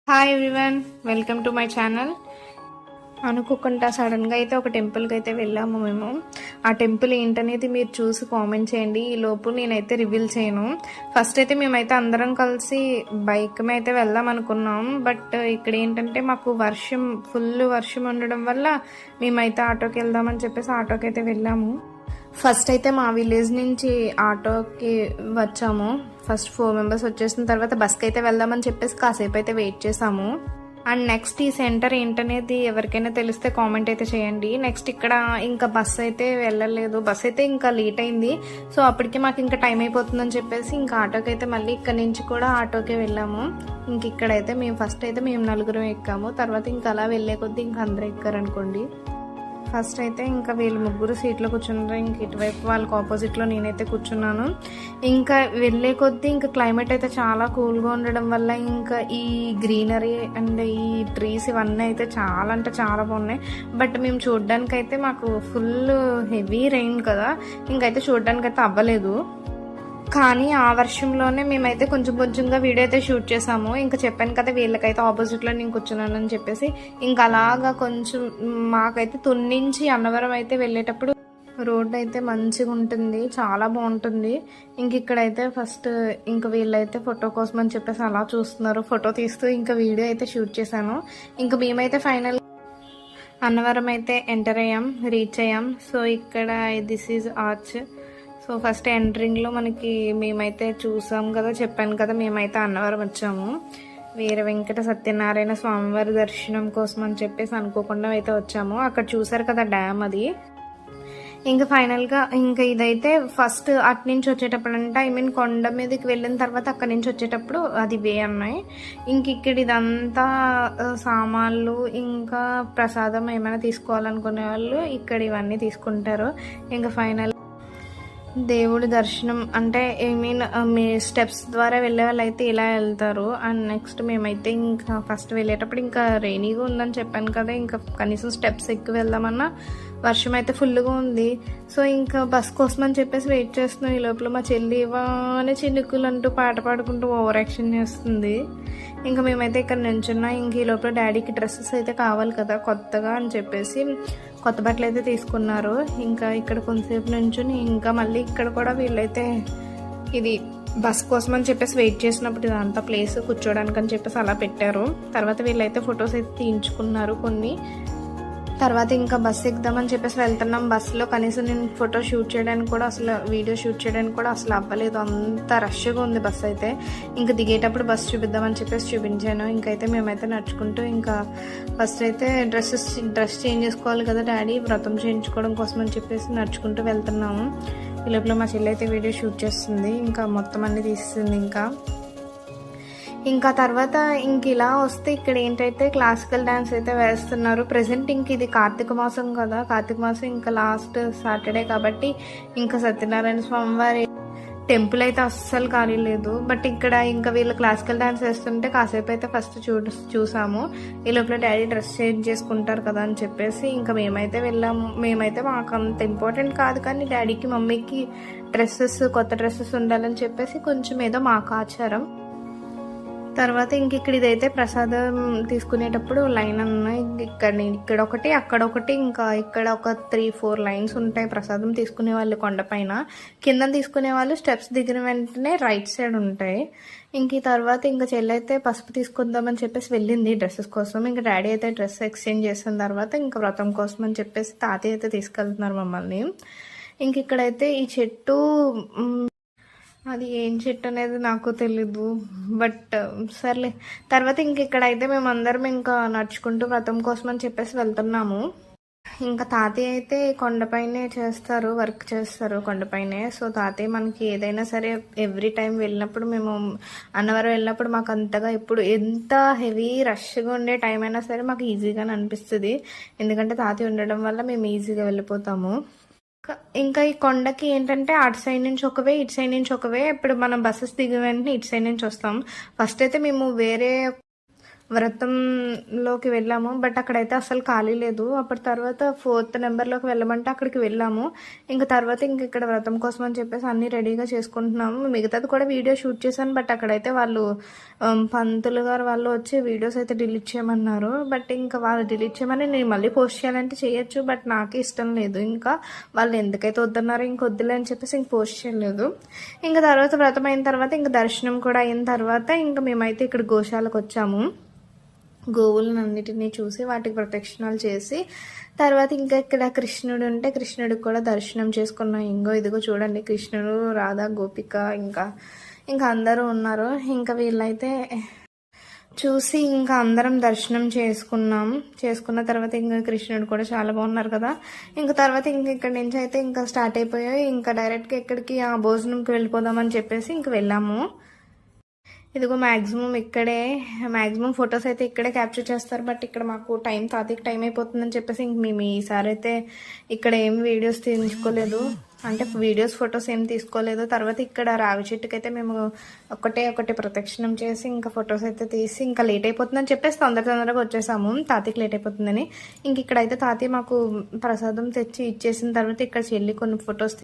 Hi everyone, welcome to my channel. అనుకోకుండా సడన్గా అయితే ఒక టెంపుల్కి అయితే వెళ్ళాము మేము. ఆ టెంపుల్ ఏంటనేది మీరు చూసి కామెంట్ చేయండి. ఈ లోపు నేనైతే రివీల్ చేయను. ఫస్ట్ అయితే మేమైతే అందరం కలిసి బైక్ మీద అయితే వెళ్దాం అనుకున్నాం. బట్ ఇక్కడ ఏంటంటే మాకు ఫుల్ వర్షం ఉండడం వల్ల మేమైతే ఆటోకి వెళ్దామని చెప్పేసి ఆటోకి అయితే వెళ్ళాము. ఫస్ట్ అయితే మా విలేజ్ నుంచి ఆటోకి వచ్చాము. ఫస్ట్ 4 మెంబర్స్ వచ్చేసిన తర్వాత బస్కి అయితే వెళ్దామని చెప్పేసి కాసేపు అయితే వెయిట్ చేసాము. అండ్ నెక్స్ట్ ఈ సెంటర్ ఏంటనేది ఎవరికైనా తెలిస్తే కామెంట్ అయితే చేయండి. నెక్స్ట్ ఇక్కడ ఇంకా బస్ అయితే వెళ్ళలేదు, బస్ అయితే ఇంకా లేట్ అయింది. సో అప్పటికి మాకు ఇంకా టైం అయిపోతుందని చెప్పేసి ఇంకా ఆటోకి అయితే మళ్ళీ ఇక్కడ నుంచి కూడా ఆటోకే వెళ్ళాము. ఇంక ఇక్కడైతే మేము ఫస్ట్ అయితే మేము 4 ఎక్కాము. తర్వాత ఇంకా అలా వెళ్ళే కొద్దీ ఇంకా అందరూ ఎక్కారనుకోండి. ఫస్ట్ అయితే ఇంకా వీళ్ళు 3 సీట్లో కూర్చున్నారు. ఇంక ఇటువైపు వాళ్ళకి ఆపోజిట్లో నేనైతే కూర్చున్నాను. ఇంకా వెళ్ళే కొద్దీ ఇంకా క్లైమేట్ అయితే చాలా కూల్గా ఉండడం వల్ల ఇంకా ఈ గ్రీనరీ అండ్ ఈ ట్రీస్ ఇవన్నీ అయితే చాలా అంటే చాలా బాగున్నాయి. బట్ మేము చూడడానికైతే మాకు ఫుల్ హెవీ రెయిన్ కదా, ఇంకైతే చూడడానికైతే అవ్వలేదు. కానీ ఆ వర్షంలోనే మేమైతే కొంచెం కొంచెంగా వీడియో అయితే షూట్ చేసాము. ఇంకా చెప్పాను కదా వీళ్ళకైతే ఆపోజిట్లో నేను కూర్చున్నానని చెప్పేసి. ఇంకా అలాగా కొంచెం మాకైతే తున్నించి అన్నవరం అయితే వెళ్ళేటప్పుడు రోడ్ అయితే మంచిగా ఉంటుంది, చాలా బాగుంటుంది. ఇంక ఇక్కడైతే ఫస్ట్ ఇంకా వీళ్ళైతే ఫోటో కోసం అని చెప్పేసి అలా చూస్తున్నారు. ఫోటో తీస్తూ ఇంకా వీడియో అయితే షూట్ చేశాను. ఇంకా మేమైతే ఫైనల్ అన్నవరం అయితే ఎంటర్ అయ్యాం, రీచ్ అయ్యాం. సో ఇక్కడ this is arch. So first ఎంట్రింగ్లో మనకి మేమైతే చూసాం కదా, చెప్పాను కదా మేమైతే అన్నవరం వచ్చాము. వీర వెంకట సత్యనారాయణ స్వామివారి దర్శనం కోసం అని చెప్పేసి అనుకోకుండా అయితే వచ్చాము. అక్కడ చూసారు కదా డ్యామ్, అది. ఇంకా ఫైనల్గా ఇంకా ఇదైతే ఫస్ట్ అటు నుంచి వచ్చేటప్పుడు అంటే కొండ మీదకి వెళ్ళిన తర్వాత అక్కడి నుంచి వచ్చేటప్పుడు అది వే అన్నాయి. ఇంక ఇక్కడ ఇదంతా సామాన్లు ఇంకా ప్రసాదం ఏమైనా తీసుకోవాలనుకునే వాళ్ళు ఇక్కడ ఇవన్నీ తీసుకుంటారు. ఇంకా ఫైనల్ దేవుడి దర్శనం అంటే మీ స్టెప్స్ ద్వారా వెళ్ళే వాళ్ళు అయితే ఇలా వెళ్తారు. అండ్ నెక్స్ట్ మేమైతే ఇంకా ఫస్ట్ వెళ్ళేటప్పుడు ఇంకా రెయినీగా ఉందని చెప్పాను కదా, ఇంకా కనీసం స్టెప్స్ ఎక్కువ వెళ్దామన్నా వర్షం అయితే ఫుల్గా ఉంది. సో ఇంకా బస్ కోసం అని చెప్పేసి వెయిట్ చేస్తున్నాం. ఈ లోపల మా చెల్లి ఇవానే చినుకులు అంటూ పాట పాడుకుంటూ ఓవర్ యాక్షన్ చేస్తుంది. ఇంకా మేమైతే ఇక్కడ నించున్నా. ఇంక ఈ లోపల డాడీకి డ్రెస్సెస్ అయితే కావాలి కదా కొత్తగా అని చెప్పేసి కొత్త బట్టలు అయితే తీసుకున్నారు. ఇంకా ఇక్కడ కొంతసేపు నుంచుని ఇంకా మళ్ళీ ఇక్కడ కూడా వీళ్ళైతే ఇది బస్ కోసం అని చెప్పేసి వెయిట్ చేసినప్పుడు ఇదంతా ప్లేస్ కూర్చోడానికి అని చెప్పేసి అలా పెట్టారు. తర్వాత వీళ్ళైతే ఫొటోస్ అయితే తీయించుకున్నారు కొన్ని. తర్వాత ఇంకా బస్ ఎక్కుదామని చెప్పేసి వెళ్తున్నాం. బస్సులో కనీసం నేను ఫోటో షూట్ చేయడానికి కూడా అసలు వీడియో షూట్ చేయడానికి కూడా అసలు అవ్వలేదు, అంత రష్గా ఉంది బస్ అయితే. ఇంకా దిగేటప్పుడు బస్ చూపిద్దామని చెప్పేసి చూపించాను. ఇంకైతే మేమైతే నడుచుకుంటూ ఇంకా ఫస్ట్ అయితే డ్రెస్ చేంజ్ చేసుకోవాలి కదా డాడీ, వ్రతం చేయించుకోవడం కోసం అని చెప్పేసి నడుచుకుంటూ వెళ్తున్నాము. ఈ లోపల మా చెల్లి అయితే వీడియో షూట్ చేస్తుంది, ఇంకా మొత్తం అన్ని తీస్తుంది. ఇంకా తర్వాత ఇంక ఇలా వస్తే ఇక్కడ ఏంటైతే క్లాసికల్ డ్యాన్స్ అయితే వేస్తున్నారు. ప్రజెంట్ ఇంక ఇది కార్తీక మాసం కదా, కార్తీక మాసం ఇంకా లాస్ట్ సాటర్డే కాబట్టి ఇంకా సత్యనారాయణ స్వామి వారి టెంపుల్ అయితే అస్సలు ఖాళీ లేదు. బట్ ఇక్కడ ఇంకా వీళ్ళు క్లాసికల్ డ్యాన్స్ వేస్తుంటే కాసేపు అయితే ఫస్ట్ చూసాము. ఈ లోపల డాడీ డ్రెస్ చేంజ్ చేసుకుంటారు కదా అని చెప్పేసి ఇంకా మేమైతే వెళ్ళాము. మేమైతే మాకు అంత ఇంపార్టెంట్ కాదు, కానీ డాడీకి మమ్మీకి కొత్త డ్రెస్సెస్ ఉండాలని చెప్పేసి కొంచెం ఏదో మాకు ఆచారం. తర్వాత ఇక్కడ ఇదైతే ప్రసాదం తీసుకునేటప్పుడు లైన్ ఉన్నాయి. ఇక్కడ ఒకటి అక్కడ ఒకటి ఇంకా ఇక్కడ ఒక 3-4 లైన్స్ ఉంటాయి ప్రసాదం తీసుకునే వాళ్ళు కొండపైన. కింద తీసుకునే వాళ్ళు స్టెప్స్ దిగిన వెంటనే రైట్ సైడ్ ఉంటాయి. ఈ తర్వాత ఇంకా చెల్లి అయితే పసుపు తీసుకుందామని చెప్పేసి వెళ్ళింది డ్రెస్సెస్ కోసం. ఇంకా డాడీ అయితే డ్రెస్ ఎక్స్చేంజ్ చేసిన తర్వాత ఇంకా వ్రతం కోసం అని చెప్పేసి తాతయ్య అయితే తీసుకెళ్తున్నారు మమ్మల్ని. ఇక్కడైతే ఈ చెట్టు అది ఏం చెట్టు అనేది నాకు తెలీదు, బట్ సర్లే. తర్వాత ఇక్కడైతే మేమందరం ఇంకా నడుచుకుంటూ వ్రతం కోసం అని చెప్పేసి వెళ్తున్నాము. ఇంకా తాతయ్య అయితే కొండపైనే వర్క్ చేస్తారు కొండపైనే. సో తాతయ్య మనకి ఏదైనా సరే ఎవ్రీ టైం వెళ్ళినప్పుడు మేము అన్నవరం వెళ్ళినప్పుడు మాకు అంతగా ఇప్పుడు ఎంత హెవీ రష్గా ఉండే టైం అయినా సరే మాకు ఈజీగానే అనిపిస్తుంది. ఎందుకంటే తాతయ్య ఉండడం వల్ల మేము ఈజీగా వెళ్ళిపోతాము. ఇంకా ఈ కొండకి ఏంటంటే అటు సైడ్ నుంచి ఒకవే ఇటు సైడ్ నుంచి ఒకవే. ఇప్పుడు మనం బస్సెస్ దిగిన వెంటనే ఇటు సైడ్ నుంచి వస్తాం. ఫస్ట్ అయితే మేము వేరే వ్రతంలోకి వెళ్ళాము. బట్ అక్కడైతే అసలు ఖాళీ లేదు. అప్పటి తర్వాత 4th నెంబర్లోకి వెళ్ళమంటే అక్కడికి వెళ్ళాము. ఇంకా తర్వాత ఇక్కడ వ్రతం కోసం అని చెప్పేసి అన్నీ రెడీగా చేసుకుంటున్నాము. మిగతాది కూడా వీడియో షూట్ చేశాను. బట్ అక్కడైతే వాళ్ళు పంతులు గారు వాళ్ళు వచ్చి వీడియోస్ అయితే డిలీట్ చేయమన్నారు. బట్ ఇంకా వాళ్ళు డిలీట్ చేయమని నేను మళ్ళీ పోస్ట్ చేయాలంటే చేయొచ్చు. బట్ నాకే ఇష్టం లేదు. ఇంకా వాళ్ళు ఎందుకైతే వద్దన్నారో ఇంక వద్దులే అని చెప్పేసి ఇంక పోస్ట్ చేయలేదు. ఇంకా తర్వాత వ్రతం అయిన తర్వాత ఇంకా దర్శనం కూడా అయిన తర్వాత ఇంకా మేమైతే ఇక్కడ గోశాలకు వచ్చాము. గోవులను అన్నిటినీ చూసి వాటికి ప్రదక్షిణాలు చేసి తర్వాత ఇంకా ఇక్కడ కృష్ణుడు ఉంటే కృష్ణుడికి కూడా దర్శనం చేసుకున్నాం. ఇదిగో చూడండి, కృష్ణుడు, రాధా, గోపిక ఇంకా అందరూ ఉన్నారు. ఇంకా వీళ్ళైతే చూసి ఇంకా అందరం దర్శనం చేసుకున్న తర్వాత ఇంకా కృష్ణుడు కూడా చాలా బాగున్నారు కదా. ఇంకా తర్వాత ఇక్కడ నుంచి అయితే ఇంకా స్టార్ట్ అయిపోయాయి. ఇంకా డైరెక్ట్గా ఎక్కడికి ఆ భోజనంకి వెళ్ళిపోదామని చెప్పేసి ఇంక వెళ్ళాము. ఇదిగో మ్యాక్సిమం ఫొటోస్ అయితే ఇక్కడే క్యాప్చర్ చేస్తారు. బట్ ఇక్కడ మాకు తాతకి టైం అయిపోతుందని చెప్పేసి ఇంక మేము ఈసారి అయితే ఇక్కడ ఏం వీడియోస్ తీసుకోలేదు. అంటే ఫొటోస్ ఏం తీసుకోలేదు. తర్వాత ఇక్కడ రావి చెట్టుకైతే మేము ఒకటి ప్రదక్షిణం చేసి ఇంకా ఫొటోస్ అయితే తీసి ఇంకా లేట్ అయిపోతుందని చెప్పేసి తొందరగా వచ్చేసాము. తాతకి లేట్ అయిపోతుందని. ఇక్కడైతే తాతయ్య మాకు ప్రసాదం తెచ్చి ఇచ్చేసిన తర్వాత ఇక్కడ చెల్లి కొన్ని ఫొటోస్